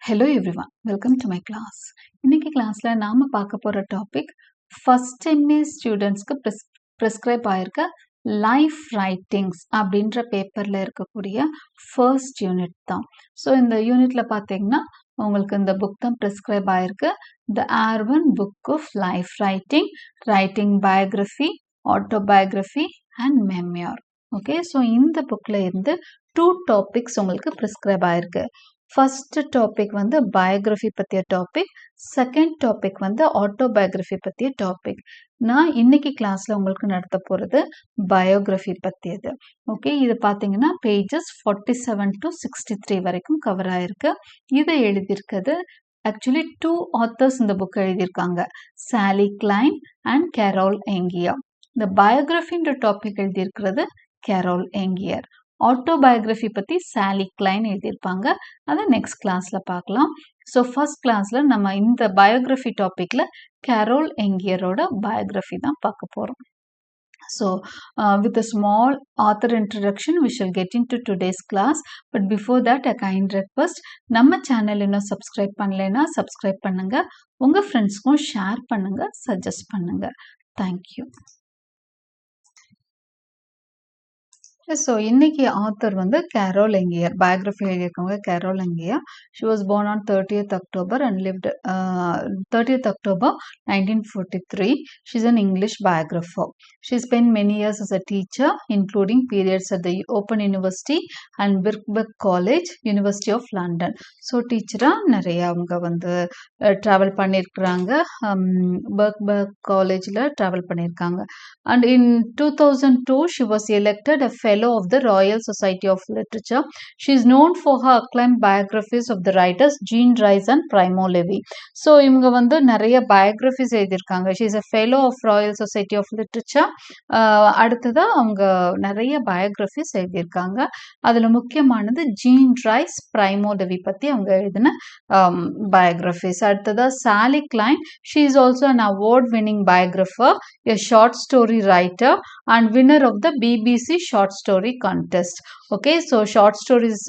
Hello everyone, welcome to my class. இன்னைக்கு கிளாஸ்ல நாம பார்க்க போற டாபிக் ஃபர்ஸ்ட் MA ஸ்டூடெண்ட்ஸ்க்கு ப்ரிஸ்கிரைப் ஆயிருக்க லைஃப் ரைட்டிங்ஸ் அப்படின்ற பேப்பர்ல இருக்கக்கூடிய ஃபர்ஸ்ட் யூனிட் தான். ஸோ இந்த யூனிட்ல பார்த்தீங்கன்னா உங்களுக்கு இந்த புக் தான் ப்ரிஸ்கிரைப் ஆயிருக்கு. The Arvon book of life writing, writing biography, autobiography and memoir. Okay, so இந்த புக்ல இருந்து 2 டாபிக்ஸ் உங்களுக்கு ப்ரிஸ்கிரைப் ஆயிருக்கு. ஃபர்ஸ்ட் டாபிக் வந்து பயோகிராஃபி பற்றிய டாபிக், செகண்ட் டாபிக் வந்து ஆட்டோபயோகிராஃபி பற்றிய டாபிக். நான் இன்னைக்கு கிளாஸில் உங்களுக்கு நடத்த போகிறது பயோகிராஃபி பற்றியது. ஓகே, இது பார்த்தீங்கன்னா பேஜஸ் 47 to 63 வரைக்கும் கவர் ஆயிருக்கு. இதை எழுதியிருக்கிறது ஆக்சுவலி 2 ஆத்தர்ஸ் இந்த புக் எழுதியிருக்காங்க, சாலி கிளைன் அண்ட் கேரோல் எங்கியர். இந்த பயோகிராஃபின்ற டாபிக் எழுதியிருக்கிறது கேரோல் எங்கியர். ஆட்டோபயோகிராஃபி பற்றி சாலி கிளைன் எழுதியிருப்பாங்க. அதை நெக்ஸ்ட் கிளாஸில் பார்க்கலாம். ஸோ ஃபர்ஸ்ட் கிளாஸில் நம்ம இந்த பயோகிராஃபி டாப்பிக்கில் கேரோல் எங்கியரோட பயோகிராஃபி தான் பார்க்க போகிறோம். So with a small author introduction we shall get into today's class, but before that a kind request, நம்ம சேனல் இன்னும் சப்ஸ்கிரைப் பண்ணலைன்னா சப்ஸ்கிரைப் பண்ணுங்க, உங்க ஃப்ரெண்ட்ஸ்க்கும் ஷேர் பண்ணுங்க, சஜஸ்ட் பண்ணுங்க. தேங்க்யூ. ஸோ இன்னைக்கு ஆத்தர் வந்து கேரோல் எங்கியர், பயோகிராஃபி எழுதியிருக்கவங்க Carole Angier. She was born on 30th October and lived 30th October 1943. She is an English biographer. She spent many years as a teacher, including periods at the Open University and Birkbeck College, University of London. So டீச்சராக நிறைய அவங்க வந்து travel பண்ணியிருக்கிறாங்க, பர்க்பெக் காலேஜில் travel பண்ணியிருக்காங்க. And in 2002 she was elected a Fellow of the Royal Society of Literature. She is known for her acclaimed biographies of the writers Jean Rhys and Primo Levi. So இவங்க வந்து நிறைய biographies எழுதியிருக்காங்க. She is a Fellow of Royal Society of Literature. அடுத்ததா அவங்க நிறைய biographies எழுதியிருக்காங்க. அதில் முக்கியமானது ஜீன் ரைஸ், பிரைமோ லெவி பற்றி அவங்க எழுதின பயோகிராஃபிஸ். அடுத்ததா சாலி Kline. She is also an award-winning biographer, a short story writer and winner of the BBC short story contest. Okay, so short stories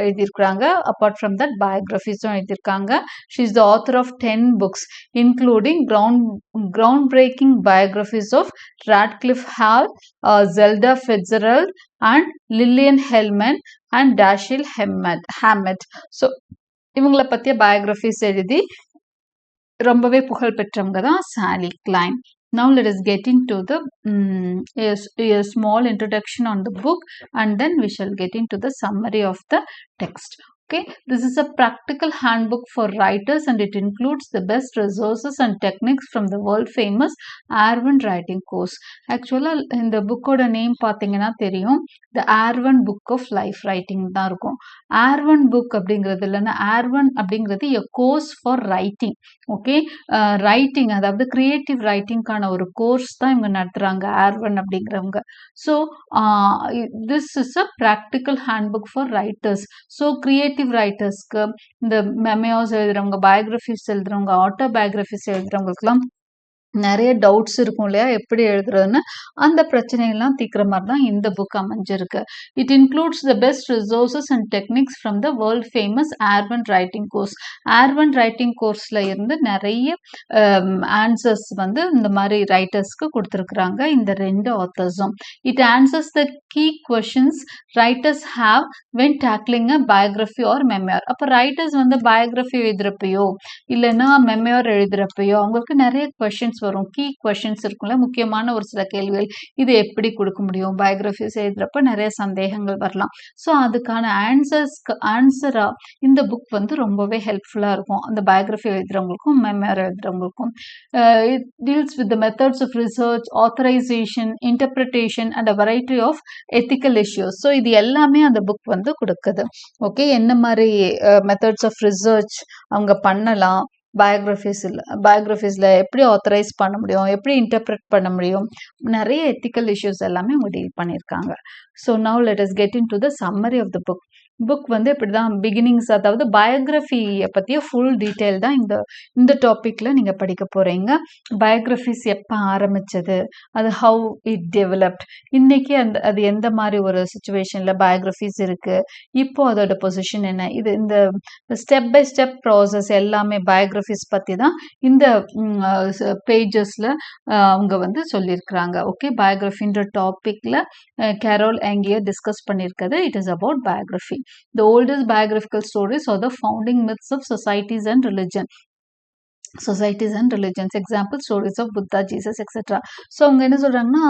எழுதியிருக்காங்க. apart from that biographies எழுதியிருக்காங்க. She is the author of 10 books including groundbreaking biographies of Radcliffe Hall, Zelda Fitzgerald and Lillian Hellman and Dashiell Hammett. So இவங்களை பற்றிய biographies எழுதி ரொம்பவே புகழ் பெற்றவங்க தான் சாலி Kline. Now let us get into the a small introduction on the book and then we shall get into the summary of the text. Okay, this is a practical handbook for writers and it includes the best resources and techniques from the world famous Arvin writing course. Actually இந்த புக்கோட name பார்த்தீங்கன்னா தெரியும், the Arvin book of life writing தான் இருக்கும். Arvin book அப்படிங்கிறது இல்லைன்னா Arvin அப்படிங்கிறது a course for writing. Okay, writing அதாவது கிரியேட்டிவ் ரைட்டிங்கான ஒரு கோர்ஸ் தான் இவங்க நடத்துகிறாங்க ஆர்வன் அப்படிங்கிறவங்க. So this is a practical handbook for writers. So creative ரைட்டர்ஸ்க்கு, இந்த மெமோஸ் எழுதுறவங்க, பயோகிராஃபிஸ் எழுதுறவங்க, ஆட்டோபயோகிராஃபிஸ் எழுதுறவங்களுக்குலாம் நிறைய டவுட்ஸ் இருக்கும் இல்லையா, எப்படி எழுதுறதுன்னு. அந்த பிரச்சனைகள்லாம் தீர்க்கிற மாதிரி தான் இந்த புக் அமைஞ்சிருக்கு. It includes the best resources and techniques from the world famous Arvan writing course. Arvan writing கோர்ஸில் இருந்து நிறைய ஆன்சர்ஸ் வந்து இந்த மாதிரி ரைட்டர்ஸ்க்கு கொடுத்துருக்குறாங்க இந்த 2 ஆத்தர்ஸும். It answers the key questions writers have when tackling a biography or memoir. அப்போ ரைட்டர்ஸ் வந்து பயோகிராஃபி எழுதுறப்பையோ இல்லைன்னா மெமோர் எழுதுறப்பையோ அவங்களுக்கு நிறைய கொஷின்ஸ் வரும், கீ கொஷின்ஸ் இருக்கும்ல, முக்கியமான ஒரு சில கேள்விகள். இது எப்படி கொடுக்க முடியும், பயோகிராஃபிஸ் எழுதுறப்ப நிறைய சந்தேகங்கள் வரலாம். ஸோ அதுக்கான ஆன்சரா இந்த புக் வந்து ரொம்பவே ஹெல்ப்ஃபுல்லாக இருக்கும் அந்த பயோகிராஃபி எழுதுறவங்களுக்கும் மெமோர் எழுதுறவங்களுக்கும். It deals with the methods of research, authorisation, interpretation and a variety of ethical issues. So இது எல்லாமே அந்த புக் வந்து கொடுக்குது. ஓகே, என்ன மாதிரி மெத்தட்ஸ் ஆஃப் ரிசர்ச் அவங்க பண்ணலாம், பயோகிராஃபிஸில் எப்படி ஆத்தரைஸ் பண்ண முடியும், எப்படி இன்டர்பிரட் பண்ண முடியும், நிறைய எத்திக்கல் இஷ்யூஸ் எல்லாமே அவங்க டீல் பண்ணியிருக்காங்க. So now let us get in to the summary of the book. Book வந்து இப்படிதான் பிகினிங்ஸ், அதாவது பயோகிராஃபியை பற்றிய ஃபுல் டீட்டெயில் தான் இந்த இந்த டாப்பிக்கில் நீங்கள் படிக்க போகிறீங்க. பயோகிராஃபிஸ் எப்போ ஆரம்பிச்சது, அது ஹவு இட் டெவலப்ட், இன்னைக்கு அது எந்த மாதிரி ஒரு சுச்சுவேஷனில் பயோகிராஃபிஸ் இருக்குது, இப்போ அதோட பொசிஷன் என்ன, இது இந்த ஸ்டெப் பை ஸ்டெப் ப்ராசஸ் எல்லாமே பயோகிராஃபிஸ் பற்றி தான் இந்த பேஜஸில் அவங்க வந்து சொல்லியிருக்கிறாங்க. ஓகே, பயோகிராஃபின்ற டாப்பிக்கில் கேரோல் ஆங்கியர் டிஸ்கஸ் பண்ணியிருக்கிறது. It is about biography. The oldest biographical stories are the founding myths of societies and religions. Example stories of Buddha, Jesus, etc. So அவங்க என்ன சொல்கிறாங்கன்னா,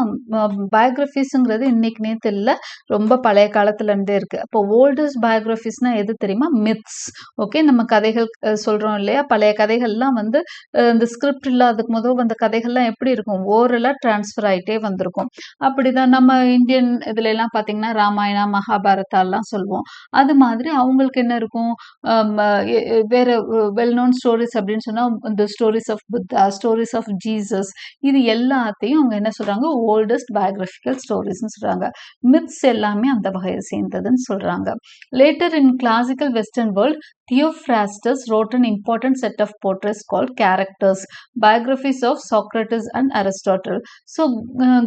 பயோகிராஃபிஸுங்கிறது இன்னைக்கு நேற்று இல்லை, ரொம்ப பழைய காலத்துலேருந்தே இருக்குது. அப்போ ஓல்டஸ்ட் பயோகிராஃபிஸ்னால் எது தெரியுமா? மித்ஸ். ஓகே, நம்ம கதைகள் சொல்கிறோம் இல்லையா, பழைய கதைகள்லாம் வந்து இந்த ஸ்கிரிப்ட் இல்லாததுக்கு முதல் அந்த கதைகள்லாம் எப்படி இருக்கும், ஓரலாக ட்ரான்ஸ்ஃபர் ஆகிட்டே வந்திருக்கும். அப்படி தான் நம்ம இந்தியன் இதுல எல்லாம் பார்த்தீங்கன்னா ராமாயணா மகாபாரதாலாம் சொல்லுவோம். அது மாதிரி அவங்களுக்கு என்ன இருக்கும், வேற வெல் நோன் ஸ்டோரிஸ் அப்படின்னு சொன்னால் the stories of Buddha, stories of Jesus, இது எல்லாத்தையும் அவங்க என்ன சொல்றாங்க, ஓல்டஸ்ட் பயோகிராஃபிக்கல் ஸ்டோரிஸ்னு சொல்றாங்க. மித்ஸ் எல்லாமே அந்த வகையை சேர்ந்ததுன்னு சொல்றாங்க. Later in classical western world, Theophrastus wrote an important set of portraits called characters, biographies of Socrates and Aristotle. So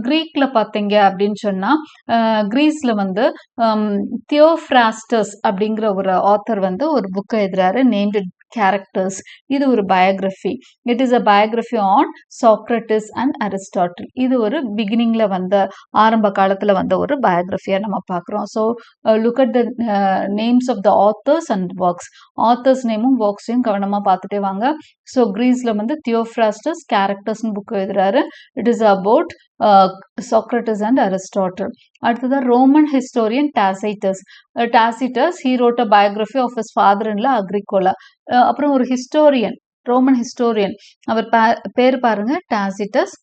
கிரீக்ல பார்த்தீங்க அப்படின்னு சொன்னா, கிரீஸ்ல வந்து தியோஃப்ராஸ்டஸ் அப்படிங்கிற ஒரு ஆத்தர் வந்து ஒரு புக்கை எழுதுறாரு, நேம்டு கேரக்டர்ஸ். இது ஒரு biography. It is a biography on Socrates and Aristotle. இது ஒரு பிகினிங்ல வந்த, ஆரம்ப காலத்துல வந்த ஒரு பயோகிராஃபியா நம்ம பார்க்குறோம். So look at the names of the authors and works. Authors நேமும் ஒர்க்ஸையும் கவனமா பார்த்துட்டே வாங்க. ஸோ கிரீஸ்ல வந்து தியோஃப்ராஸ்டஸ் கேரக்டர்ஸ்னு புக் எழுதுறாரு. It is about Socrates and Aristotle. அடுத்தது Roman historian Tacitus. Tacitus he wrote a biography of his father-in-law Agricola. அப்புறம் ஒரு ஹிஸ்டோரியன், ரோமன் ஹிஸ்டோரியன், அவர் பேர் பாருங்க டாசிட்டஸ்.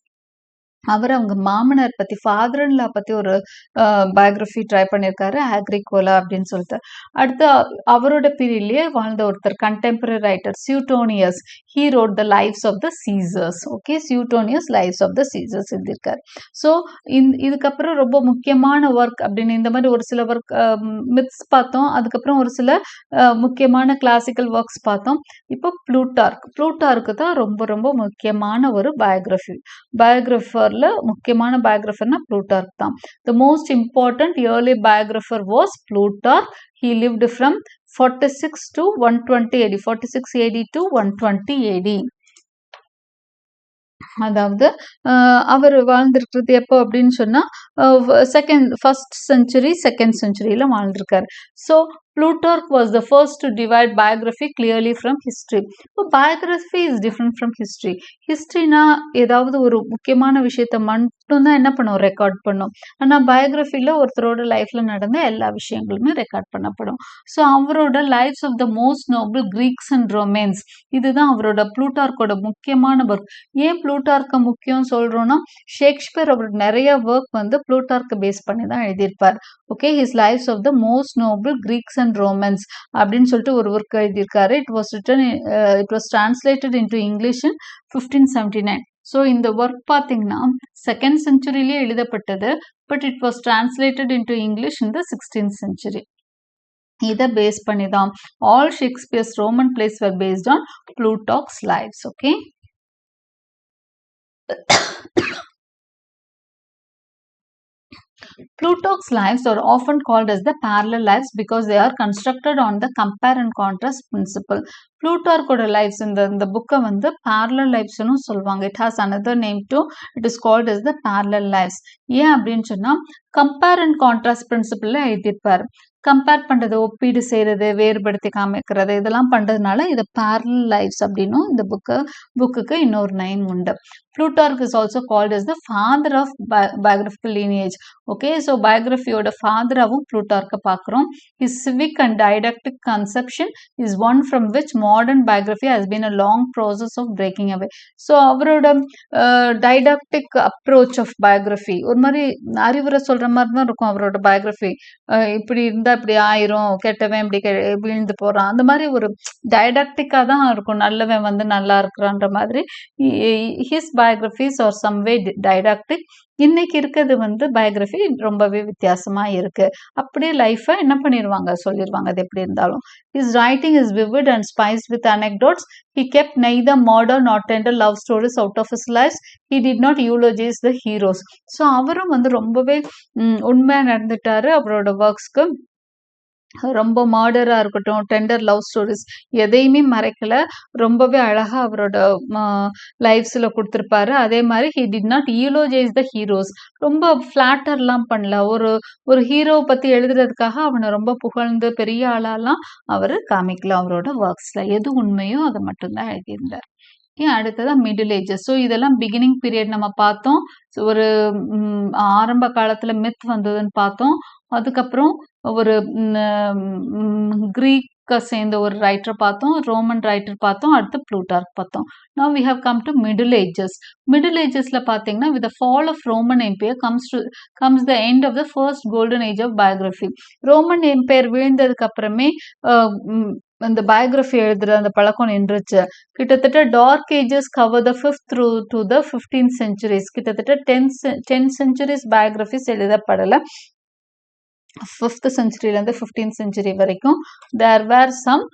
அவர் அவங்க மாமனார் பற்றி, ஃபாதர்-இன்-லா பற்றி ஒரு பயோகிராஃபி ட்ரை பண்ணியிருக்காரு, அக்ரிகோலா அப்படின்னு சொல்லிட்டு. அடுத்து அவரோட பீரியட்லேயே வாழ்ந்த ஒருத்தர், contemporary writer Suetonius. He wrote the lives of the Caesars. Okay, Suetonius lives of the Caesars எழுதியிருக்காரு. ஸோ இதுக்கப்புறம் ரொம்ப முக்கியமான ஒர்க் அப்படின்னு இந்த மாதிரி ஒரு சில ஒர்க் மித்ஸ் பார்த்தோம். அதுக்கப்புறம் ஒரு சில முக்கியமான கிளாசிக்கல் ஒர்க்ஸ் பார்த்தோம். இப்போ ப்ளூட்டார்க்கு தான் ரொம்ப ரொம்ப முக்கியமான ஒரு பயோகிராஃபர். முக்கியமான பயோகிராஃபர்னா ப்ளூட்டார்க் தான். The most important early biographer was Plutarch. He lived from 46 to 120 AD. 46 AD to 120 AD. அதாவது அவர் வாழ்ந்திருக்கிறது எப்போ அப்படின்னு சொன்னா, ஃபர்ஸ்ட் செஞ்சுரி செகண்ட் செஞ்சுரியில வாழ்ந்திருக்காரு. So Plutarch was the first to divide biography clearly from history. இப்போ biography is different from history. ஹிஸ்ட்ரினா ஏதாவது ஒரு முக்கியமான விஷயத்த மட்டும்தான் என்ன பண்ணும், ரெக்கார்ட் பண்ணும். ஆனால் பயோகிராஃபியில் ஒருத்தரோட லைஃப்ல நடந்த எல்லா விஷயங்களுமே ரெக்கார்ட் பண்ணப்படும். ஸோ அவரோட lives of the most noble Greeks and Romans, இதுதான் அவரோட ப்ளூட்டார்க்கோட முக்கியமான ஒர்க். ஏன் ப்ளூட்டார்க்க முக்கியம் சொல்றோம்னா, ஷேக்ஸ்பியர் அவரோட நிறைய ஒர்க் வந்து ப்ளூட்டார்க்க பேஸ் பண்ணி தான் எழுதியிருப்பார். Okay, his lives of the most noble Greeks and Romans அப்படின்னு சொல்லிட்டு ஒரு ஒர்க் எழுதியிருக்காரு. It was translated into English in 1579. So இந்த ஒர்க் பார்த்தீங்கன்னா செகண்ட் செஞ்சுரியிலே எழுதப்பட்டது, but it was translated into English in the 16th century. இதை பேஸ் பண்ணி தான் all Shakespeare's Roman plays were based on Plutarch's lives. Okay, Plutarch's lives are often called as the parallel lives because they are constructed on the compare and contrast principle. Plutarchோட lives இந்த புக்கை வந்து parallel lives-னு சொல்லுவாங்க. It has another name too. It is called as the parallel lives. ஏன் அப்படின்னு சொன்னா, compare and contrast principle எழுதியிருப்பாரு. Compare பண்ணுறது, ஒப்பீடு செய்கிறது, வேறுபடுத்தி காமிக்கிறது, இதெல்லாம் பண்ணுறதுனால இதை parallel lives அப்படின்னும் இந்த புக்குக்கு இன்னொரு நேம் உண்டு. Plutarch is also called as the father of biographical lineage. Okay, so biographyயோட ஃபாதராகவும் Plutarch பார்க்குறோம். His civic and didactic conception is one from which modern biography has been a long process of breaking away. So அவரோட didactic approach of biography ஒரு மாதிரி அறிவுரை சொல்கிற மாதிரி தான் இருக்கும் அவரோட biography. இப்படி இருந்தால் இப்படி ஆயிரும், கெட்டவன் இப்படி விழுந்து போகிறான், அந்த மாதிரி ஒரு டைடாக்டிக்காக தான் இருக்கும். நல்லவன் வந்து நல்லா இருக்கிறான்ற மாதிரி. His biographies are some way didactic. இன்னைக்கு இருக்கிறது வந்து பயோகிராஃபி ரொம்பவே வித்தியாசமா இருக்கு. அப்படியே லைஃபை என்ன பண்ணிடுவாங்க சொல்லிடுவாங்க. அது எப்படி இருந்தாலும் his writing is vivid and spiced with anecdotes. He kept neither modern nor tender love stories out of his lives. He did not eulogize the heroes. So அவரும் வந்து ரொம்பவே உண்மையா நடந்துட்டாரு. அவரோட ஒர்க்ஸ்க்கு ரொம்ப மர்டரா இருக்கட்டும், டெண்டர் லவ் ஸ்டோரிஸ் எதையுமே மறைக்கல. ரொம்பவே அழகா அவரோட லைஃப்ஸ்ல கொடுத்துருப்பாரு. அதே மாதிரி he did not eulogise the heroes. ரொம்ப ஃபிளாட்டர்லாம் பண்ணல. ஒரு ஹீரோ பத்தி எழுதுறதுக்காக அவனை ரொம்ப புகழ்ந்து பெரிய ஆளாலாம் அவர் காமிக்கல. அவரோட ஒர்க்ஸ்ல எது உண்மையோ அதை மட்டும்தான் எழுதியிருந்தார். அடுத்ததான் மிடில் ஏஜஸ். ஸோ இதெல்லாம் பிகினிங் பீரியட் நம்ம பார்த்தோம். ஒரு ஆரம்ப காலத்துல மித் வந்ததுன்னு பார்த்தோம். அதுக்கப்புறம் ஒரு கிரீக்க சேர்ந்த ஒரு ரைட்டர் பார்த்தோம், ரோமன் ரைட்டர் பார்த்தோம், அடுத்து ப்ளூட்டார்க் பார்த்தோம். Now we have come to Middle Ages. Middle Agesல பார்த்தீங்கன்னா with the fall of Roman Empire comes the end of the first golden age of biography. Roman empire வீழ்ந்ததுக்கு அப்புறமே அந்த பயோகிராஃபி எழுதுற அந்த பழக்கம் நின்றுச்சு. கிட்டத்தட்ட dark ages cover the 5th through to the 15th centuries. கிட்டத்தட்ட 10 centuries பயோகிராஃபிஸ் எழுதப்படலை. 5th centuryலேருந்து 15th century வரைக்கும் there were some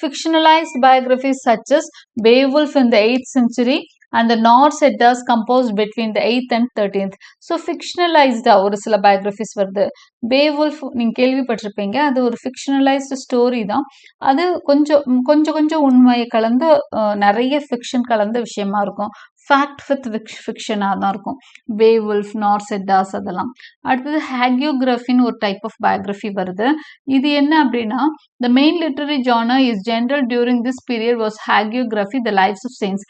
fictionalized biographies such as Beowulf in the 8th century and the Norse Eddas composed between the 8th and 13th. So fictionalized ஒரு சில biographies வருது. Beowulf நீங்க கேள்விப்பட்டிருப்பீங்க. அது ஒரு fictionalized ஸ்டோரி தான். அது கொஞ்சம் உண்மையை கலந்து நிறைய ஃபிக்ஷன் கலந்த விஷயமா இருக்கும். ஃபேக்ட் வித் ஃபிக்ஷனாக தான் இருக்கும். Beowulf, Norse Eddas அதெல்லாம். அடுத்தது ஹேகியோகிராஃபின்னு ஒரு டைப் ஆஃப் பயோகிராஃபி வருது. இது என்ன அப்படின்னா the main literary genre is general during this period was hagiography, the lives of saints.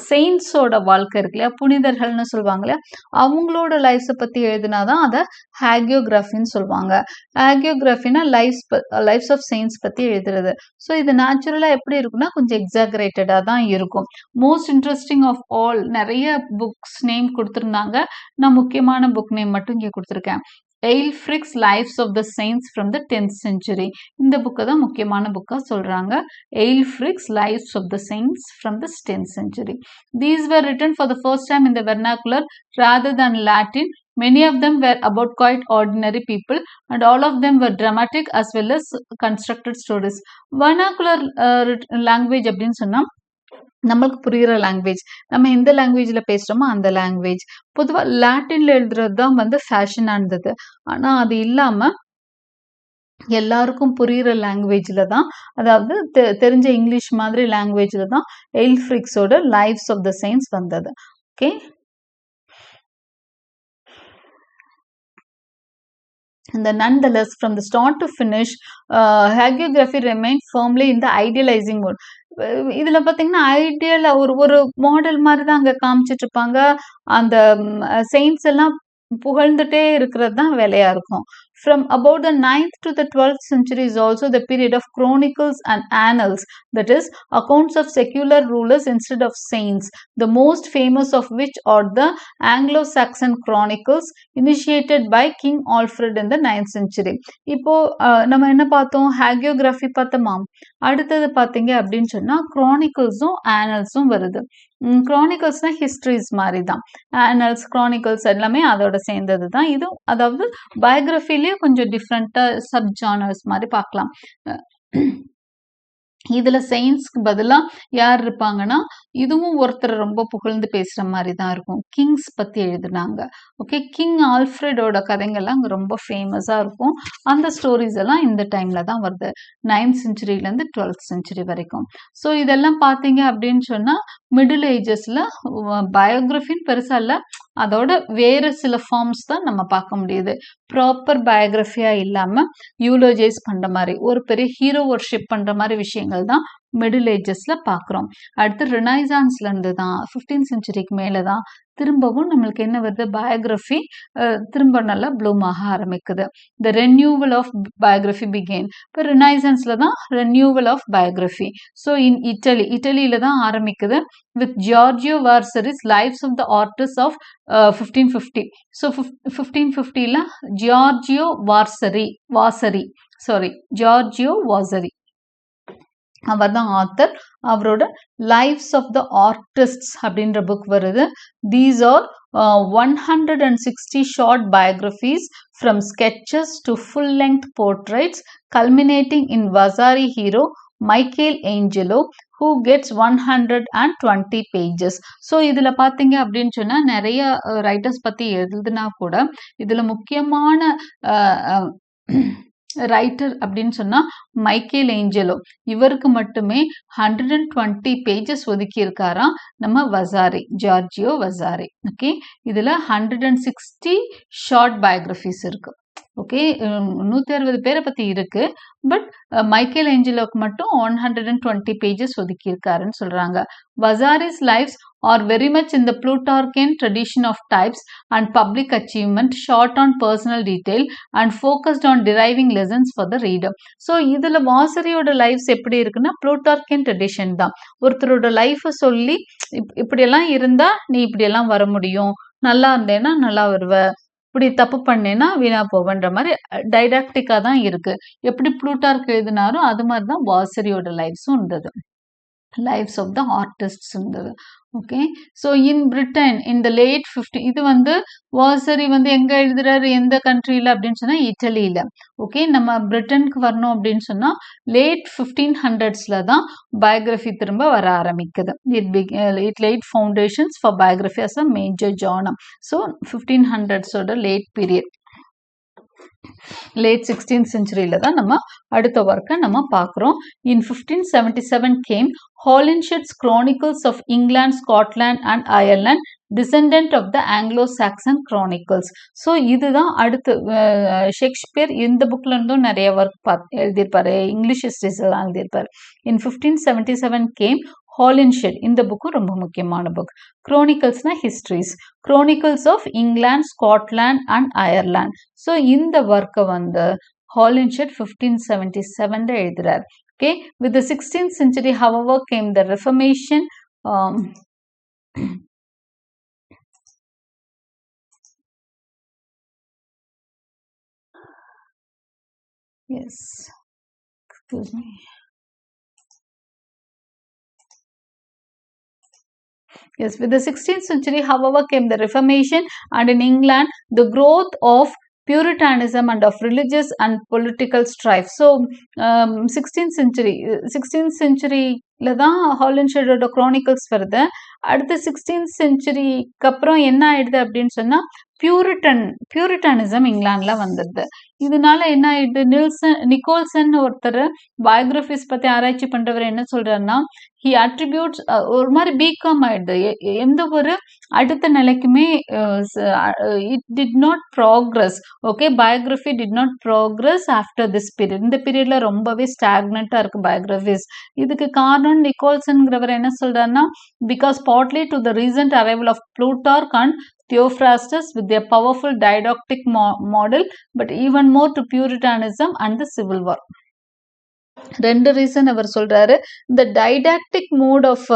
செயின்ஸோட வாழ்க்கை இருக்கு இல்லையா, புனிதர்கள்னு சொல்லுவாங்க இல்லையா, அவங்களோட லைஃப்ஸை பற்றி எழுதினாதான் அதை ஹேகியோகிராஃபின்னு சொல்லுவாங்க. ஹேகியோகிராஃபினா லைஃப்ஸ் ஆஃப் செயின்ஸ் பற்றி எழுதுறது. ஸோ இது நேச்சுரலாக எப்படி இருக்குன்னா கொஞ்சம் எக்ஸாகரேட்டடாக தான் இருக்கும். மோஸ்ட் இன்ட்ரெஸ்டிங் ஆஃப் ஆல் நிறைய புக்ஸ் நேம் கொடுத்துருந்தாங்க. நான் முக்கியமான புக் நேம் மட்டும் இங்கே கொடுத்துருக்கேன். Aelfric's Lives of the Saints from the 10th century. இந்த புக்கை தான் முக்கியமான புக்கா சொல்றாங்க. Aelfric's Lives of the Saints from the 10th century. These were written for the first time in the vernacular rather than Latin. Many of them were about quite ordinary people and all of them were dramatic as well as constructed stories. Vernacular language அப்படின்னு சொன்னா நம்மளுக்கு புரிகிற language, நம்ம எந்த லாங்குவேஜில் பேசுகிறோமோ அந்த language. பொதுவாக லாட்டினில் எழுதுறது தான் வந்து ஃபேஷனாக இருந்தது. ஆனால் அது இல்லாமல் எல்லாருக்கும் புரிகிற லாங்குவேஜில் தான், அதாவது தெரிஞ்ச இங்கிலீஷ் மாதிரி லாங்குவேஜில் தான் எயில்ஃப்ரிக்ஸோட லைஃப்ஸ் ஆஃப் த செயின்ஸ் வந்தது. Okay, and nonetheless from the start to finish hagiography remained firmly in the idealizing mode. இதுல பாத்தீங்கன்னா ஐடியல் ஒரு மாடல் மாதிரி தான் அங்க காமிச்சிட்டு இருப்பாங்க. அந்த செயின்ஸ் எல்லாம் புகழ்ந்துட்டே இருக்கிறது தான் வேலையா இருக்கும். From about the 9th to the 12th century is also the period of chronicles and annals, that is, accounts of secular rulers instead of saints, the most famous of which are the Anglo-Saxon chronicles initiated by King Alfred in the 9th century. இப்போ நம்ம என்ன பார்த்தோம், ஹேகியோகிராஃபி பார்த்தோமா. அடுத்தது பார்த்தீங்க அப்படின்னு சொன்னா chroniclesம் annalsம் வருது. chroniclesனா ஹிஸ்டரிஸ் மாதிரி தான். annals, chronicles எல்லாமே அதோட சேர்ந்தது தான். இது அதாவது பயோகிராஃபிலேயே கொஞ்சம் டிஃப்ரெண்டா சப் ஜானர்ஸ் மாதிரி பார்க்கலாம். இதுல செயின்ஸ்க்கு பதிலா யார் இருப்பாங்கன்னா, இதுவும் ஒருத்தர் ரொம்ப புகழ்ந்து பேசுற மாதிரி தான் இருக்கும். கிங்ஸ் பத்தி எழுதுனாங்க. ஓகே, கிங் ஆல்ஃப்ரெடோட கதைகள்லாம் அங்க ரொம்ப ஃபேமஸா இருக்கும். அந்த ஸ்டோரிஸ் எல்லாம் இந்த டைம்ல தான் வருது, 9th centuryலேருந்து 12th century வரைக்கும். ஸோ இதெல்லாம் பார்த்தீங்க அப்படின்னு சொன்னா மிடில் ஏஜஸ்ல பயோகிராஃபின்னு பெருசா இல்லை, அதோட வேறு சில ஃபார்ம்ஸ் தான் நம்ம பார்க்க முடியுது. ப்ராப்பர் பயோகிராஃபியா இல்லாம யூலோஜைஸ் பண்ற மாதிரி, ஒரு பெரிய ஹீரோ ஒர்ஷிப் பண்ற மாதிரி விஷயங்கள் தான் மிடில் ஏஜஸ்ல பார்க்குறோம். அடுத்து ரினைசான்ஸ்ல இருந்து தான் 15th centuryக்கு மேலே தான் திரும்பவும் நம்மளுக்கு என்ன வருது, பயோகிராஃபி திரும்ப நல்லா ப்ளூம் ஆக ஆரம்பிக்குது. The renewal of biography began. இப்போ ரினைசான்ஸ்ல தான் renewal of biography. So in இட்டலியில தான் ஆரம்பிக்குது with Giorgio Vasari's lives of the artist of 1550. So 1550ல ஜார்ஜியோ வாசரி அவர் தான் ஆத்தர். அவரோட லைஃப்ஸ் ஆஃப் த ஆர்டிஸ்ட்ஸ் அப்படின்ற புக் வருது. These are 160 short biographies from sketches to full length portraits culminating in Vasari hero Michelangelo who gets 120 pages. So இதில் பார்த்தீங்க அப்படின்னு சொன்னால் நிறைய ரைட்டர்ஸ் பற்றி எழுதுனா கூட இதில் முக்கியமான ரைட்டர் அப்படின்னு சொன்னால் மைக்கேல் ஏஞ்சலோ. இவருக்கு மட்டுமே 120 பேஜஸ் ஒதுக்கி இருக்காராம் நம்ம வசாரி, ஜார்ஜியோ வசாரி. ஓகே, இதில் 160 ஷார்ட் பயோகிராஃபிஸ் இருக்கு. ஓகே, 160 பேரை பற்றி இருக்கு. பட் மைக்கேல் ஏஞ்சலோக்கு மட்டும் 120 பேஜஸ் ஒதுக்கி இருக்காருன்னு சொல்றாங்க. வசாரிஸ் lives are very much in the Plutarchian tradition of types and public achievement, short on personal detail and focused on deriving lessons for the reader. So இதில் வாசரியோட lives எப்படி இருக்குன்னா புளூட்டார்க்கியன் ட்ரெடிஷன் தான். ஒருத்தரோட லைஃப்பை சொல்லி இப்படியெல்லாம் இருந்தால் நீ இப்படியெல்லாம் வர முடியும், நல்லா இருந்தேன்னா நல்லா வருவ, இப்படி தப்பு பண்ணேன்னா வீணா போவன்ற மாதிரி டைடாக்டிக்காக தான் இருக்கு. எப்படி புளூட்டார்க் எழுதினாரோ அது மாதிரி தான் வாசரியோட லைஃப்ஸும் இருந்தது. லைஃப்ஸ் ஆஃப் த ஆர்டிஸ்ட்ஸ் இருந்தது. Okay, so in Britain in the late 50, இது வந்து வாசரி வந்து எங்கே எழுதுறாரு, எந்த கண்ட்ரியில் அப்படின்னு சொன்னால் இட்டலியில். ஓகே, நம்ம பிரிட்டனுக்கு வரணும் அப்படின்னு சொன்னால் லேட் 1500s தான் பயோகிராஃபி திரும்ப வர ஆரம்பிக்குது. It laid foundations for biography as a major genre. So 1500s late period, late 16th centuryல தான் நம்ம அடுத்த ஒர்க்கை நம்ம பார்க்குறோம். In 1577 came Holinshed's Chronicles of England, Scotland and Ireland, descendant of the Anglo-Saxon Chronicles. So இதுதான் அடுத்து ஷேக்ஸ்பியர் இந்த புக்ல இருந்தும் நிறைய ஒர்க் எழுதியிருப்பாரு, இங்கிலீஷ் ஹிஸ்டரிஸ் எல்லாம் எழுதியிருப்பாரு. இன் 1577 கேம் ஹாலின்ஷெட், இந்த புக்கு ரொம்ப முக்கியமான புக். குரோனிக்கல்ஸ்னா histories, chronicles of England, Scotland and Ireland. So இந்த ஒர்க்கை வந்து ஹாலின்ஷெட் 1577 எழுதுறார். Okay, with the 16th century, however, came the Reformation. Yes, excuse me. Yes, with the 16th century, however, came the Reformation, and in England, the growth of Puritanism and of religious and political strife. So 16th centuryல தான் ஹாலின்ஷெட்டோட Chronicles வருது. அடுத்த 16th centuryக்கு அப்புறம் என்ன ஆயிடுது அப்படின்னு சொன்னா பியூரிட்டானிசம் இங்கிலாந்துல வந்துடுது. இதனால என்ன ஆயிடுது, நிக்கோல்சன் ஒருத்தர் பயோகிராஃபிஸ் பத்தி ஆராய்ச்சி பண்றவர் என்ன சொல்றாருன்னா, ஹி அட்ரிபியூட்ஸ் ஒரு மாதிரி பிகாம் ஆயிடுது. எந்த ஒரு அடுத்த நிலைக்குமே it did not progress. Okay, biography did not progress after this period. இந்த பீரியட்ல ரொம்பவே ஸ்டாக்னண்டா இருக்கு பயோகிராஃபிஸ். இதுக்கு காரணம் நிக்கோல்சன்கிறவர் என்ன சொல்றாருன்னா, because partly to the recent arrival of Plutarch and Theophrastus with their powerful didactic model, but even more to Puritanism and the Civil War. ரெண்டு reason அவர் சொல்றாரு. இந்த டைடாக்டிக் மோட் ஆஃப்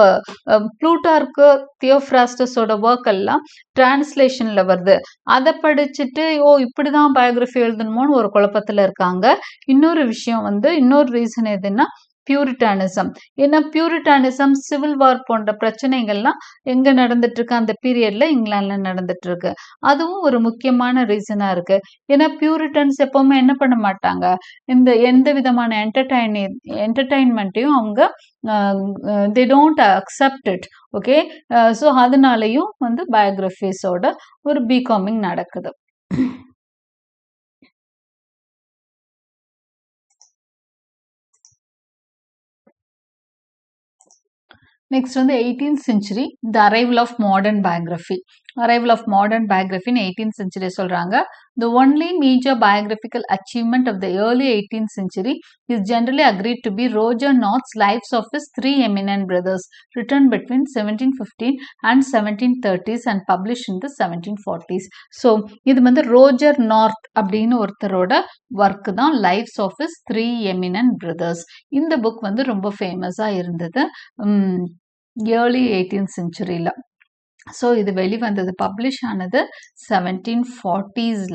ப்ளூட்டார்க்கு தியோஃப்ராஸ்டஸோட ஒர்க் எல்லாம் டிரான்ஸ்லேஷன்ல வருது. அதை படிச்சுட்டு இப்படிதான் பயோகிராஃபி எழுதணுமோன்னு ஒரு குழப்பத்துல இருக்காங்க. இன்னொரு விஷயம் வந்து, இன்னொரு ரீசன் எதுன்னா பியூரிட்டானிசம். ஏன்னா பியூரிட்டானிசம், சிவில் வார் போன்ற பிரச்சனைகள்லாம் எங்க நடந்துட்டு இருக்கு, அந்த பீரியட்ல இங்கிலாந்துல நடந்துட்டு இருக்கு. அதுவும் ஒரு முக்கியமான ரீசனா இருக்கு. ஏன்னா பியூரிட்டன்ஸ் எப்பவுமே என்ன பண்ண மாட்டாங்க, இந்த எந்த விதமான என்டர்டைன்மெண்ட்டையும் அவங்க they don't accept it. Okay, so அதனாலையும் வந்து பயோகிராஃபிஸோட ஒரு பிகாமிங் நடக்குது. Next வந்து 18th century, the arrival of modern biography. Arrival of modern biography in 18th century சொல்றாங்க. The only major biographical achievement of the early 18th century is generally agreed to be Roger North's lives of his three eminent brothers, written between 1715 and 1730s and published in the 1740s. So இது வந்து Roger north அப்படின்னு ஒருத்தரோட work தான், lives of his three eminent brothers. இந்த book வந்து ரொம்ப ஃபேமஸா இருந்தது ஏர்லி 18th centuryல. ஸோ இது வெளிவந்தது பப்ளிஷ் ஆனது 1740s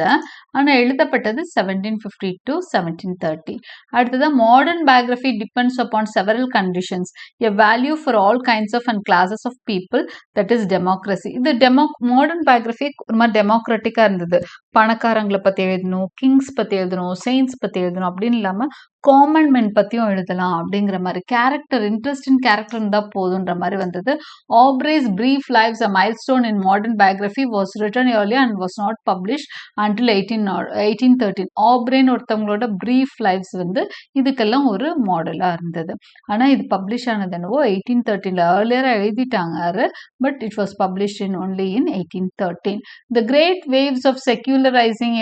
ஆனால் எழுதப்பட்டது 1750 to 1730. அடுத்தது modern biography depends upon several conditions a value for all kinds of and classes of people that is democracy. இது மாடர்ன் பயோகிராஃபி ஒரு மாதிரி டெமோக்ராட்டிக்காக இருந்தது. பணக்காரங்களை பற்றி எழுதணும், கிங்ஸ் பற்றி எழுதணும், செயின்ஸ் பற்றி எழுதணும் அப்படின்னு இல்லாமல் காமன் மென் பற்றியும் எழுதலாம் அப்படிங்கிற மாதிரி கேரக்டர் இன்ட்ரெஸ்ட் இன் கேரக்டர் இருந்தால் போதுன்ற மாதிரி வந்தது. Aubrey's brief lives, a milestone in modern biography, was written earlier and was not published until 1813. Aubreyன்னு ஒருத்தவங்களோட brief lives வந்து இதுக்கெல்லாம் ஒரு மாடலாக இருந்தது. ஆனால் இது பப்ளிஷ் ஆனது என்னவோ 1813 ஏர்லியராக எழுதிட்டாங்க, but it was published only in 1813. The great waves of secularizing,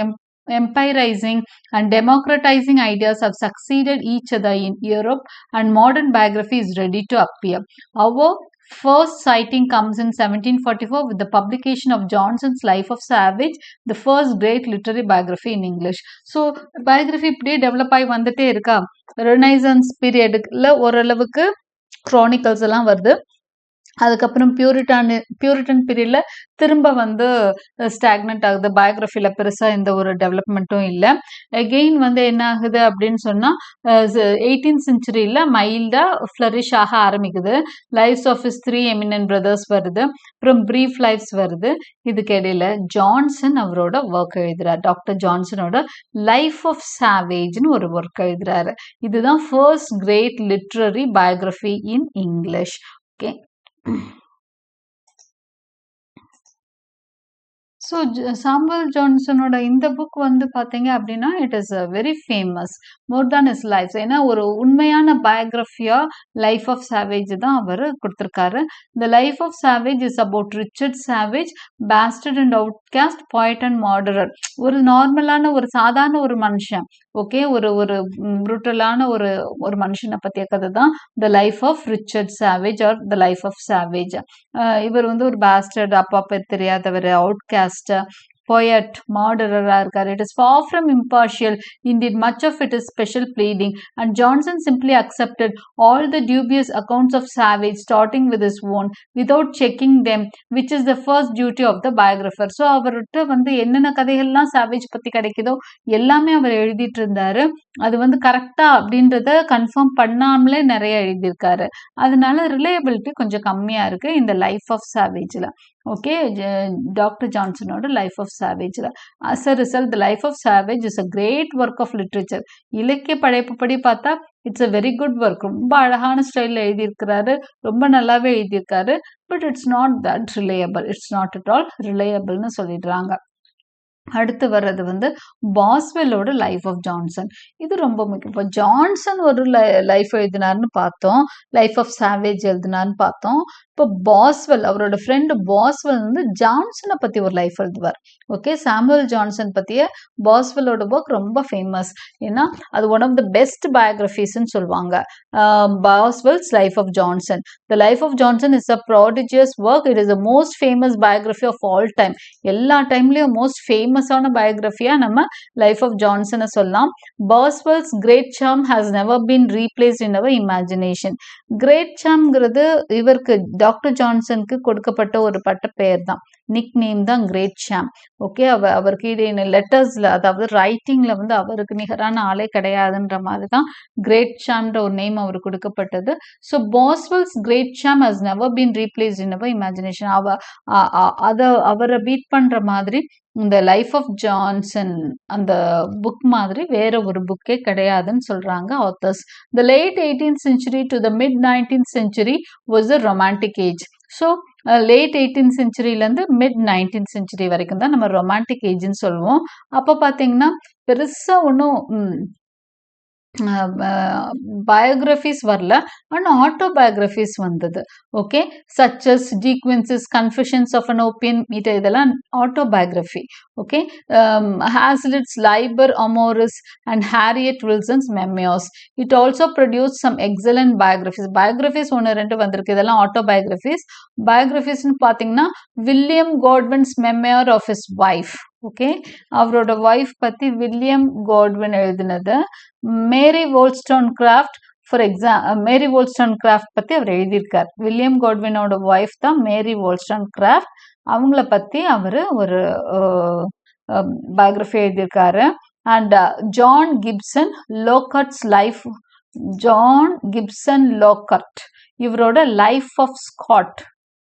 empirizing and democratizing ideas have succeeded each other in Europe, and modern biography is ready to appear. Our first sighting comes in 1744 with the publication of Johnson's Life of Savage, the first great literary biography in English. So biography இப்படியே develop ஆகி வந்துட்டே இருக்கா. Renaissance பீரியடுல ஓரளவுக்கு Chronicles எல்லாம் வருது. அதுக்கப்புறம் Puritan பீரியடில் திரும்ப வந்து ஸ்டாக்னட் ஆகுது. பயோகிராஃபியில் பெருசாக எந்த ஒரு டெவலப்மெண்ட்டும் இல்லை. அகெயின் வந்து என்ன ஆகுது அப்படின்னு சொன்னால் 18th செஞ்சுரியில் மைல்டாக ஃப்ளரிஷ் ஆக ஆரம்பிக்குது. Lives of his 3 eminent brothers வருது, அப்புறம் ப்ரீஃப் லைஃப்ஸ் வருது. இதுக்கு இடையில ஜான்சன் அவரோட ஒர்க் எழுதுறாரு. டாக்டர் ஜான்சனோட லைஃப் ஆஃப் சாவேஜ்னு ஒரு ஒர்க் எழுதுறாரு. இதுதான் first great literary biography in English. Okay. So Samuel ஜான்சனோட இந்த புக் வந்து பார்த்தீங்க அப்படின்னா it is very famous more than his life. ஏன்னா ஒரு உண்மையான பயோகிராஃபியாக லைஃப் ஆஃப் சாவேஜ் தான் அவர் கொடுத்துருக்காரு. இந்த life of Savage is about Richard Savage, bastard and outcast, poet and murderer. ஒரு நார்மலான ஒரு சாதாரண ஒரு மனுஷன், ஓகே, ஒரு ப்ரூட்டலான ஒரு மனுஷனை பற்றிய கதை தான் the life of Richard Savage or the life of Savage. இவர் வந்து ஒரு பேஸ்டர்ட், அப்பா பேர் தெரியாதவர், அவுட்காஸ்ட், poet, murderer இருக்காரு. It is far from impartial. Indeed, much of it is special pleading. And Johnson simply accepted all the dubious accounts of Savage, starting with his own, without checking them, which is the first duty of the biographer. So, அவர்கிட்ட வந்து என்னென்ன கதைகள்லாம் savage பற்றி கிடைக்குதோ எல்லாமே அவர் எழுதிட்டு இருந்தாரு. அது வந்து கரெக்டா அப்படின்றத கன்ஃபார்ம் பண்ணாமலே நிறைய எழுதியிருக்காரு. அதனால ரிலையபிலிட்டி கொஞ்சம் கம்மியாக இருக்கு இந்த லைஃப் ஆஃப் சாவேஜில். ஓகே, டாக்டர் ஜான்சனோட லைஃப் ஆஃப் சாவேஜில். As a result the life of Savage is a great work of literature. இலக்கிய படைப்புப்படி பார்த்தா it's a very good work. ரொம்ப அழகான ஸ்டைலில் எழுதியிருக்கிறாரு, ரொம்ப நல்லாவே எழுதியிருக்காரு. But it's not that reliable. It's not at all ரிலையபிள்னு சொல்லிடுறாங்க. அடுத்து வர்றது வந்து பாஸ்வெல்லோட லைஃப் ஆஃப் ஜான்சன். இது ரொம்ப முக்கியம். இப்போ ஜான்சன் ஒரு லைஃப் எழுதினார்னு பார்த்தோம், லைஃப் ஆஃப் சாவேஜ் எழுதினார்னு பார்த்தோம். இப்போ பாஸ்வெல், அவரோட ஃப்ரெண்டு பாஸ்வெல் வந்து ஜான்சனை பற்றி ஒரு லைஃப் எழுதுவார். ஓகே, சாமுவல் ஜான்சன் பற்றிய பாஸ்வெல்லோட ஒர்க் ரொம்ப ஃபேமஸ். ஏன்னா அது ஒன் ஆஃப் த பெஸ்ட் பயோகிராஃபிஸ்ன்னு சொல்லுவாங்க. Boswell's life of Johnson. The life of Johnson is a prodigious work. It is the most famous biography of all time. எல்லா டைம்லேயும் மோஸ்ட் ஃபேமஸான பயோகிராஃபியாக நம்ம லைஃப் ஆஃப் ஜான்சனை சொல்லலாம். Boswell's great charm has never been replaced in our imagination. Great சார்ம்ங்கிறது இவருக்கு doctor ஜான்சனுக்கு கொடுக்கப்பட்ட ஒரு பட்ட பெயர் தான், நிக் நேம் தான் கிரேட் சாம். ஓகே, அவருக்கு இடையே லெட்டர்ஸில், அதாவது ரைட்டிங்கில் வந்து அவருக்கு நிகரான ஆளே கிடையாதுன்ற மாதிரி தான் கிரேட் சாம்ன்ற ஒரு நேம் அவருக்கு கொடுக்கப்பட்டது. So Boswell's great Cham has never been replaced in our imagination. அவரை பீட் பண்ணுற மாதிரி இந்த லைஃப் ஆஃப் ஜான்சன் அந்த புக் மாதிரி வேற ஒரு புக்கே கிடையாதுன்னு சொல்றாங்க authors. The late 18th century to the mid 19th century was the romantic age. So late 18th செஞ்சுரியிலேருந்து மிட் 19th செஞ்சுரி வரைக்கும் தான் நம்ம ரொமான்டிக் ஏஜ்னு சொல்லுவோம். அப்போ பார்த்தீங்கன்னா பெருசாக ஒன்றும் biographies வரல, ஆனால் ஆட்டோபயோகிராஃபிஸ் வந்தது. Okay, such as De Quincey's confessions of an opium eater, இதெல்லாம் autobiography. Okay, Hazlitt's Liber Amoris and Harriet Wilson's memoirs. It also produce some excellent biographies. Biographies 1-2 வந்திருக்கு, இதெல்லாம் ஆட்டோபயோகிராஃபிஸ். பயோகிராஃபிஸ்ன்னு பார்த்தீங்கன்னா William Godwin's memoir of his wife. Okay, அவரோட wife பற்றி William Godwin எழுதினது. Mary வோல்ஸ்டோன் craft for மேரி வோல்ஸ்டன்கிராஃப்ட் பற்றி அவர் எழுதியிருக்கார். வில்லியம் காட்வினோட ஒய்ஃப் தான் மேரி வோல்ஸ்டன்கிராஃப்ட். அவங்கள பற்றி அவர் ஒரு பயோகிராஃபி எழுதியிருக்காரு. And John Gibson Lockhart's life, John Gibson Lockhart இவரோட லைஃப் ஆஃப் ஸ்காட்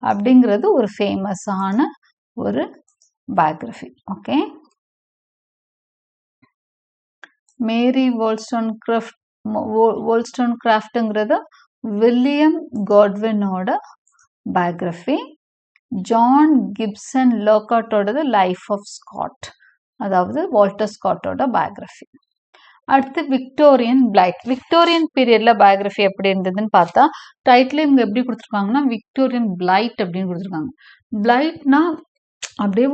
அப்படிங்கிறது ஒரு ஃபேமஸான ஒரு பயோகிராஃபி. ஓகே, மேரி வோல்ஸ்டன்கிராஃப்ட்ங்கிறது வில்லியம் காட்வினோட பயோகிராஃபி. ஜான் கிப்சன் லோக்கர்ட்டோடது லைஃப் ஆஃப் ஸ்காட், அதாவது வால்டர் ஸ்காட்டோட பயோகிராஃபி. அடுத்து விக்டோரியன் பிளைட். விக்டோரியன் பீரியட்ல பயோகிராஃபி எப்படி இருந்ததுன்னு பார்த்தா டைட்டில் இவங்க எப்படி கொடுத்துருக்காங்கன்னா விக்டோரியன் பிளைட் அப்படின்னு கொடுத்துருக்காங்க. பிளைட்னா அப்படியே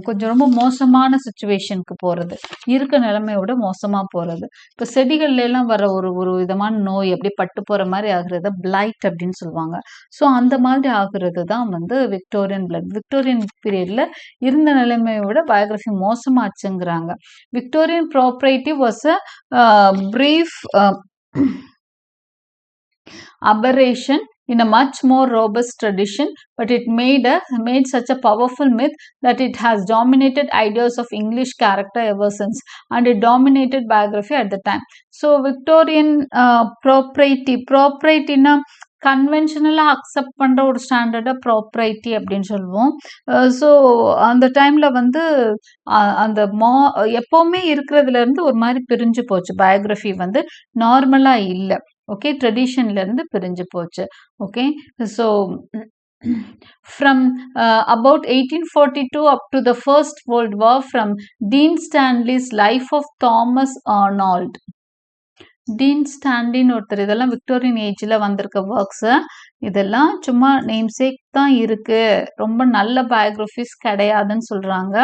கொஞ்சம் ரொம்ப மோசமான சுச்சுவேஷனுக்கு போகிறது, இருக்க நிலைமையோட மோசமாக போகிறது. இப்போ செடிகள்ல எல்லாம் வர ஒரு விதமான நோய் அப்படி பட்டு போகிற மாதிரி ஆகுறத பிளைட் அப்படின்னு சொல்லுவாங்க. ஸோ அந்த மாதிரி ஆகுறது தான் வந்து விக்டோரியன் பிளைட். விக்டோரியன் பீரியட்ல இருந்த நிலைமையோட பயோகிராஃபி மோசமாச்சுங்கிறாங்க. Victorian propriety was a brief aberration in a much more robust tradition, but it made such a powerful myth that it has dominated ideas of English character ever since, and it dominated biography at the time. So Victorian propriety na கன்வென்ஷனலாக accept பண்ணுற ஒரு ஸ்டாண்டர்டாக property அப்படின்னு சொல்லுவோம். So அந்த டைமில் வந்து அந்த எப்போவுமே இருக்கிறதுலேருந்து ஒரு மாதிரி பிரிஞ்சு போச்சு. பயோகிராஃபி வந்து நார்மலாக இல்லை. ஓகே, ட்ரெடிஷன்லேருந்து பிரிஞ்சு போச்சு. Okay, so from about 1842 up to the First World War, from Dean Stanley's Life of Thomas Arnold. Dean ஸ்டான்லின்னு ஒருத்தர், இதெல்லாம் விக்டோரியன் ஏஜில் வந்திருக்க ஒர்க்ஸு. இதெல்லாம் சும்மா நேம்சேக் தான் இருக்கு, ரொம்ப நல்ல பயோகிராஃபிஸ் கிடையாதுன்னு சொல்றாங்க.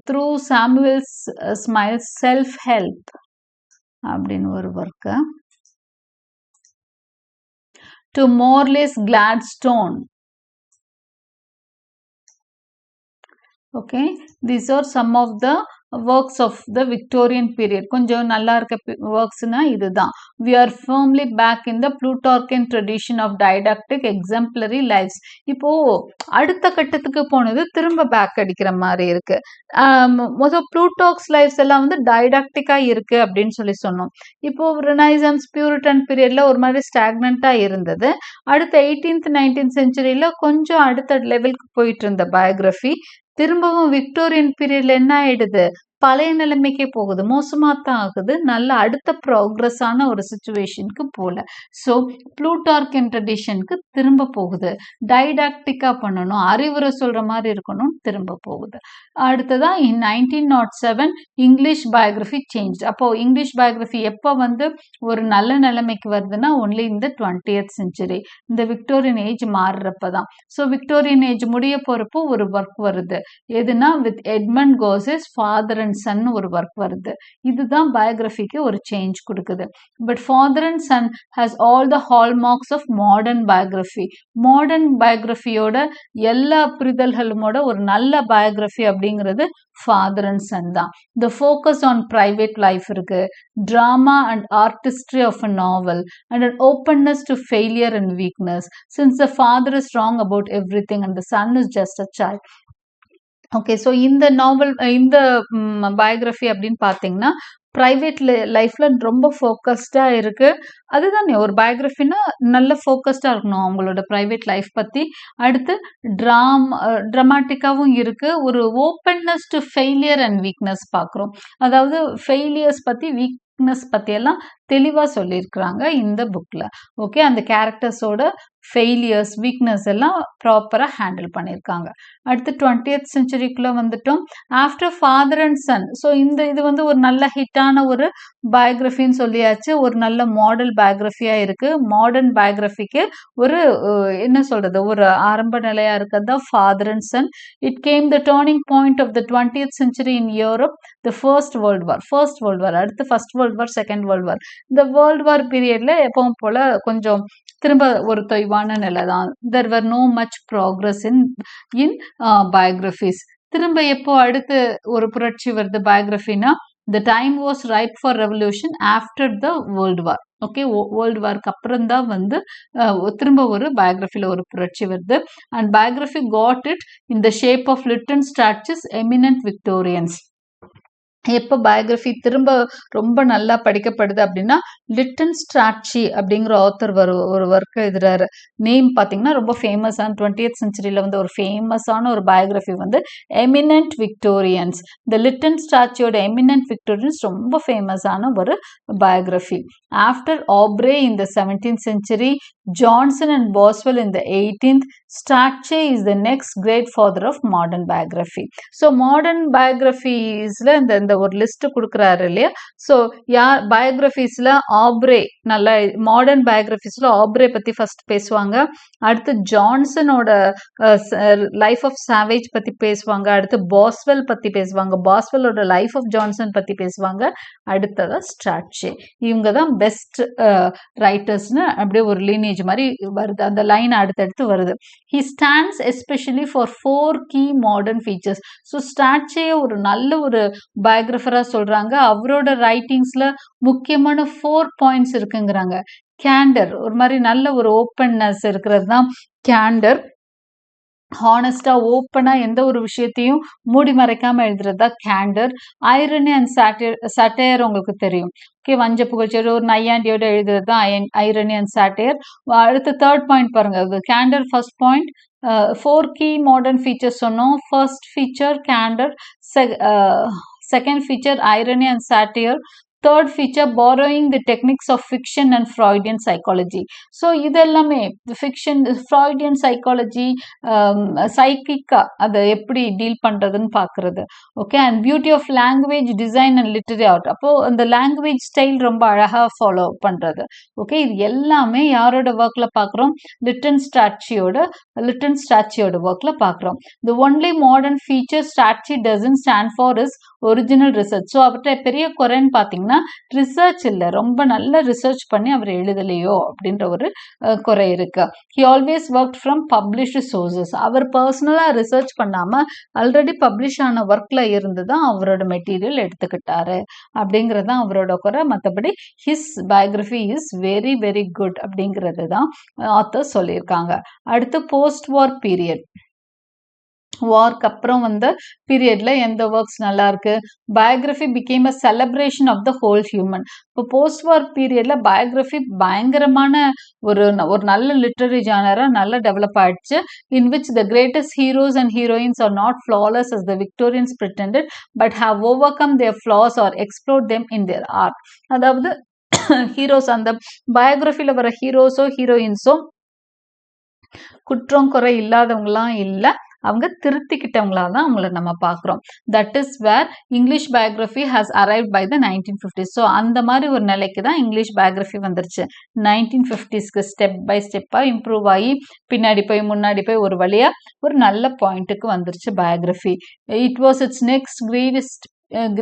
Through Samuel Smiles self help அப்படின்னு ஒரு work. To Morley's Gladstone. Okay, these are some of the works of the Victorian period. கொஞ்சம் நல்லா இருக்க worksனா இதுதான். We are firmly back in the Plutarchian tradition of didactic exemplary lives. இப்போ அடுத்த கட்டத்துக்கு போனது திரும்ப பேக் அடிக்கிற மாதிரி இருக்கு. முதல் ப்ளூட்டார்க்ஸ் லைஃப்ஸ் எல்லாம் வந்து டைடாக்டிக்கா இருக்கு அப்படின்னு சொல்லி சொன்னோம். இப்போ ரெனைசன்ஸ் பியூரிட்டன் பீரியட்ல ஒரு மாதிரி ஸ்டாக்னண்டா இருந்தது. அடுத்த 18th 19th செஞ்சுரியில கொஞ்சம் அடுத்த லெவலுக்கு போயிட்டு இருந்த பயோகிராஃபி திரும்பவும் விக்டோரியன் பீரியட்ல என்ன ஆயிடுது, பழைய நிலைமைக்கே போகுது, மோசமாக தான் ஆகுது, நல்ல அடுத்த ப்ராக்ரஸான ஒரு சுச்சுவேஷனுக்கு போகல. ஸோ ப்ளூட்டார்க்கியன் ட்ரெடிஷனுக்கு திரும்ப போகுது, டைடாக்டிக்காக பண்ணணும், அறிவுரை சொல்கிற மாதிரி இருக்கணும், திரும்ப போகுது. அடுத்ததான் இன் 1907 இங்கிலீஷ் பயோகிராஃபி சேஞ்ச். அப்போது இங்கிலீஷ் பயோகிராஃபி எப்போ வந்து ஒரு நல்ல நிலைமைக்கு வருதுன்னா ஒன்லி இந்த 20th century, இந்த விக்டோரியன் ஏஜ் மாறுறப்ப தான். ஸோ விக்டோரியன் ஏஜ் முடிய போகிறப்போ ஒரு ஒர்க் வருது, எதுனா with Edmund Gosse's father and son ஒரு ஒர்க் வருது. இதுதான் பயோகிராஃபிக்கு ஒரு சேஞ்ச் கொடுக்குது. But father and son has all the hallmarks of modern biography. Modern பயோகிராஃபியோட எல்லா புரிதல்களுமோட ஒரு நல்ல பயோகிராஃபி அப்படிங்கிறது ஃபாதர் அண்ட் சன் தான். The focus on private life இருக்கு, drama and artistry of a novel and an openness to failure and weakness, since the father is wrong about everything and the son is just a child. Okay, so இந்த novel, இந்த biography அப்படின்னு பார்த்தீங்கன்னா private லைஃப்ல ரொம்ப ஃபோக்கஸ்டாக இருக்கு. அதுதானே ஒரு பயோகிராஃபின்னா நல்ல ஃபோக்கஸ்டாக இருக்கணும் அவங்களோட ப்ரைவேட் லைஃப் பற்றி. அடுத்து ட்ராமாட்டிக்காகவும் இருக்கு, ஒரு openness to failure and weakness பார்க்குறோம். அதாவது ஃபெயிலியர்ஸ் பற்றி, வீக்னஸ் பற்றியெல்லாம் தெளிவாக சொல்லியிருக்கிறாங்க இந்த புக்கில். ஓகே, அந்த கேரக்டர்ஸோட ஃபெயிலியர்ஸ், வீக்னஸ் எல்லாம் ப்ராப்பராக ஹேண்டில் பண்ணியிருக்காங்க. அடுத்து 20th centuryக்குள்ளே வந்துட்டோம். After father and son, so இது வந்து ஒரு நல்ல ஹிட்டான ஒரு பயோகிராஃபின்னு சொல்லியாச்சு, ஒரு நல்ல மாடல் பயோகிராஃபியாக இருக்குது. மாடர்ன் பயோகிராஃபிக்கு ஒரு என்ன சொல்கிறது, ஒரு ஆரம்ப நிலையாக இருக்கிறது தான் father and son. It came the turning point of the 20th century in Europe, the first world war, அடுத்து first world war, second world war. இந்த வேர்ல்டு வார் பீரியட்ல எப்பவும் போல கொஞ்சம் திரும்ப ஒரு தொய்வான நிலை தான். There were no much progress in biographies. திரும்ப எப்போ அடுத்து ஒரு புரட்சி வருது பயோகிராஃபினா the time was ripe for revolution after the world war. Okay, world வார்க்கு அப்புறம் தான் வந்து திரும்ப ஒரு பயோகிராஃபியில் ஒரு புரட்சி வருது. And biography got it in the shape of Lytton Strachey's eminent Victorians. எப்போ பயோகிராஃபி திரும்ப ரொம்ப நல்லா படிக்கப்படுது அப்படின்னா லிட்டன் ஸ்ட்ராட்சி அப்படிங்கிற ஆத்தர் ஒரு ஒர்க் எழுதுறாரு. நேம் பார்த்தீங்கன்னா ரொம்ப ஃபேமஸான 20th செஞ்சுரியில் வந்து ஒரு ஃபேமஸான ஒரு பயோகிராஃபி வந்து எமினன்ட் விக்டோரியன்ஸ். இந்த லிட்டன் ஸ்ட்ராச்சியோட எமினன்ட் விக்டோரியன்ஸ் ரொம்ப ஃபேமஸான ஒரு biography. After ஆப்ரே in the 17th century, Johnson and Boswell in the 18th, Strachey is the next great father of modern biography. So modern biographiesல இந்த ஒரு லிஸ்ட் கொடுக்குறாரு இல்லையா. ஸோ யார் பயோகிராஃபிஸ்ல ஆப்ரே, நல்லா மாடர்ன் பயோகிராஃபிஸ்ல ஆப்ரே பத்தி ஃபர்ஸ்ட் பேசுவாங்க. அடுத்து ஜான்சனோட லைஃப் ஆஃப் சாவேஜ் பத்தி பேசுவாங்க. அடுத்து பாஸ்வெல் பத்தி பேசுவாங்க. பாஸ்வெல்லோட லைஃப் ஆஃப் ஜான்சன் பத்தி பேசுவாங்க. அடுத்ததான் ஸ்ட்ராட்சே. இவங்க தான் பெஸ்ட் ரைட்டர்ஸ்னு அப்படியே ஒரு லீனேஜ் மாதிரி வருது. அந்த லைன் அடுத்தடுத்து வருது. He stands especially for 4 key modern features. So ஸ்ட்ராட்சே ஒரு நல்ல ஒரு பயோகிராஃபரா சொல்றாங்க. அவரோட ரைட்டிங்ஸ்ல முக்கியமான 4 பாயிண்ட்ஸ் இருக்குங்கிறாங்க. கேண்டர், ஒரு மாதிரி நல்ல ஒரு ஓப்பன்னஸ் இருக்கிறது தான் கேண்டர். ஹானஸ்டா ஓப்பனா எந்த ஒரு விஷயத்தையும் மூடி மறைக்காம எழுதுறது தான் கேண்டர். ஐரனி அண்ட் சாட்டையர் உங்களுக்கு தெரியும். ஓகே, வஞ்ச புகழ்ச்சியோட ஒரு நையாண்டியோட எழுதுறது தான் ஐரனி அண்ட் சாட்டையர். அடுத்து தேர்ட் பாயிண்ட் பாருங்க, candour first point. 4 key modern features சொன்னோம். First feature candour, second feature irony and satire, third feature borrowing the techniques of fiction and Freudian psychology. So இதெல்லாமே ஃபிக்ஷன், ஃப்ராய்டியன் சைக்காலஜி, சைக்கிக்கா அதை எப்படி deal பண்ணுறதுன்னு பார்க்குறது. Okay, and beauty of language design and literary art. அப்போது அந்த language style ரொம்ப அழகாக ஃபாலோ பண்ணுறது. ஓகே, இது எல்லாமே யாரோட ஒர்க்கில் பார்க்குறோம்? லிட்டன் ஸ்ட்ராச்சியோட ஒர்க்கில் பார்க்குறோம். The only modern feature Strachey doesn't stand for is original research. So அவர்கிட்ட பெரிய குறைன்னு பார்த்தீங்கன்னா ரிசர்ச் இல்லை, ரொம்ப நல்ல ரிசர்ச் பண்ணி அவர் எழுதலையோ அப்படின்ற ஒரு குறை இருக்கு. He always work from published sources. அவர் பர்சனலாக ரிசர்ச் பண்ணாமல் ஆல்ரெடி பப்ளிஷ் ஆன ஒர்க்கில் இருந்து தான் அவரோட மெட்டீரியல் எடுத்துக்கிட்டாரு அப்படிங்கிறது தான் அவரோட குறை. மற்றபடி his biography is very very good அப்படிங்கிறது தான் ஆத்தர் சொல்லியிருக்காங்க. அடுத்து போஸ்ட் வார் பீரியட். வார்க்கு அப்புறம் வந்த பீரியட்ல எந்த ஒர்க்ஸ் நல்லா இருக்கு? Biography became a celebration of the whole human. இப்போ போஸ்ட் வார் பீரியட்ல பயோகிராஃபி பயங்கரமான ஒரு நல்ல லிட்டரரி ஜானரா நல்லா டெவலப் ஆயிடுச்சு. In which the greatest heroes and heroines are not flawless as the Victorians pretended but have overcome their flaws or explored them in their art. அதாவது heroes, அந்த பயோகிராஃபில வர ஹீரோஸோ ஹீரோயின்ஸோ குற்றம் குறை இல்லாதவங்களாம் இல்லை, அவங்க திருத்திக்கிட்டவங்களா தான் அவங்கள நம்ம பார்க்குறோம். That is where English biography has arrived by the 1950s. So அந்த மாதிரி ஒரு நிலைக்கு தான் இங்கிலீஷ் பயோகிராஃபி வந்துருச்சு 1950ஸ்க்கு. ஸ்டெப் பை ஸ்டெப்பாக இம்ப்ரூவ் ஆகி பின்னாடி போய் முன்னாடி போய் ஒரு வழியாக ஒரு நல்ல பாயிண்ட்டுக்கு வந்துருச்சு biography. It was it's next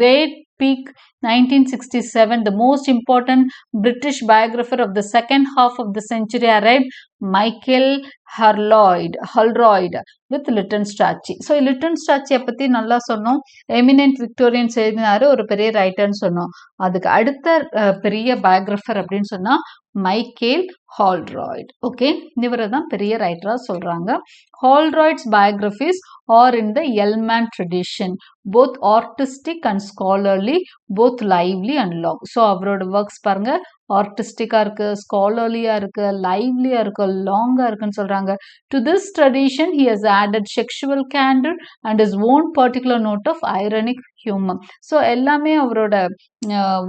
great peak 1967. The most important British biographer of the second half of the century arrived, Michael Holroyd with Lytton Strachey. So Lytton ஸ்ட்ராச்சியை பற்றி நல்லா சொன்னோம். எமினன்ட் விக்டோரியன்ஸ் எழுதினாரு, ஒரு பெரிய ரைட்டர்னு சொன்னோம். அதுக்கு அடுத்த பெரிய பயோகிராஃபர் அப்படின்னு சொன்னால் மைக்கேல் ஹால்ராய்ட். ஓகே, இவரை தான் பெரிய ரைட்டராக சொல்கிறாங்க. Holroyd's biographies are in the Ellman tradition, both artistic and scholarly, both lively and long. So அவரோட ஒர்க்ஸ் பாருங்க, ஆர்டிஸ்டிக்காக இருக்குது, ஸ்காலர்லியாக இருக்குது, லைவ்லியாக இருக்குது, லாங்காக இருக்குன்னு சொல்கிறாங்க. To this tradition he has added sexual candor and his own particular note of ironic humor. So எல்லாமே அவரோட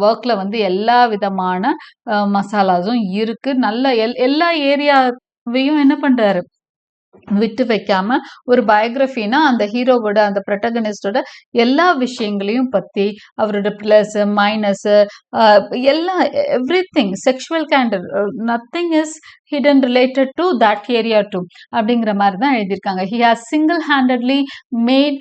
ஒர்க்கில் வந்து எல்லா விதமான மசாலாஸும் இருக்குது. நல்ல எல்லா ஏரியாவையும் என்ன பண்ணுறாரு, விட்டு வைக்காம ஒரு பயோகிராஃபினா அந்த ஹீரோவோட, அந்த ப்ரொட்டகனிஸ்டோட எல்லா விஷயங்களையும் பற்றி, அவரோட ப்ளஸ் மைனஸ் எல்லா everything, sexual candour, nothing is hidden related to that area too அப்படிங்கிற மாதிரி தான் எழுதியிருக்காங்க. He has single-handedly made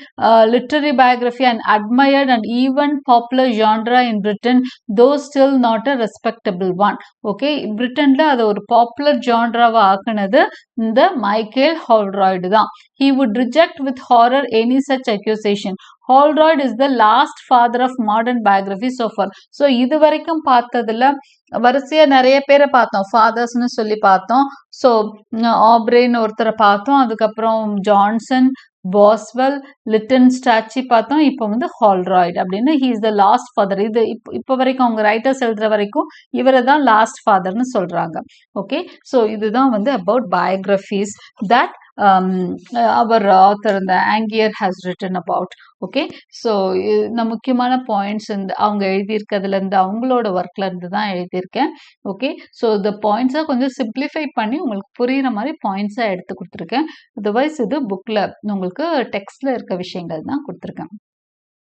literary biography an admired and even popular genre in Britain, though still not a respectable one. Okay, பிரிட்டன்ல அதை ஒரு popular ஜான்ராவா ஆக்குனது இந்த Michael ஹால்ராய்டு தான். He would reject with horror any such accusation. Holroyd is the last father of modern biography so far. So இது வரைக்கும் பார்த்ததுல வரிசையா நிறைய பேரை பார்த்தோம், ஃபாதர்ஸ்னு சொல்லி பார்த்தோம். ஸோ ஆப்ரேன்னு ஒருத்தரை பார்த்தோம், அதுக்கப்புறம் ஜான்சன், பாஸ்வெல், லிட்டன் ஸ்டாச்சி பார்த்தோம். இப்போ வந்து ஹால்ராய்டு அப்படின்னு he is the last father. இது இப்போ வரைக்கும் அவங்க ரைட்டர்ஸ் எழுதுற வரைக்கும் இவரை தான் லாஸ்ட் ஃபாதர்னு சொல்றாங்க. ஓகே, ஸோ இதுதான் வந்து about biographies that our author இந்த ஆங்கியர் has written about. Okay, so இந்த முக்கியமான பாயிண்ட்ஸ் இந்த அவங்க எழுதியிருக்கிறதுலேருந்து அவங்களோட ஒர்க்ல இருந்து தான் எழுதியிருக்கேன். ஓகே, ஸோ இந்த பாயிண்ட்ஸை கொஞ்சம் சிம்பிளிஃபை பண்ணி உங்களுக்கு புரிகிற மாதிரி பாயிண்ட்ஸாக எடுத்து கொடுத்துருக்கேன். அதர்வைஸ் இது புக்கில் உங்களுக்கு டெக்ஸ்டில் இருக்க விஷயங்கள் தான் கொடுத்துருக்கேன்.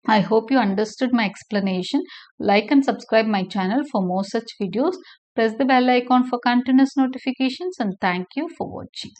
I hope you understood my explanation. Like and subscribe my channel for more such videos. Press the bell icon for continuous notifications and thank you for watching.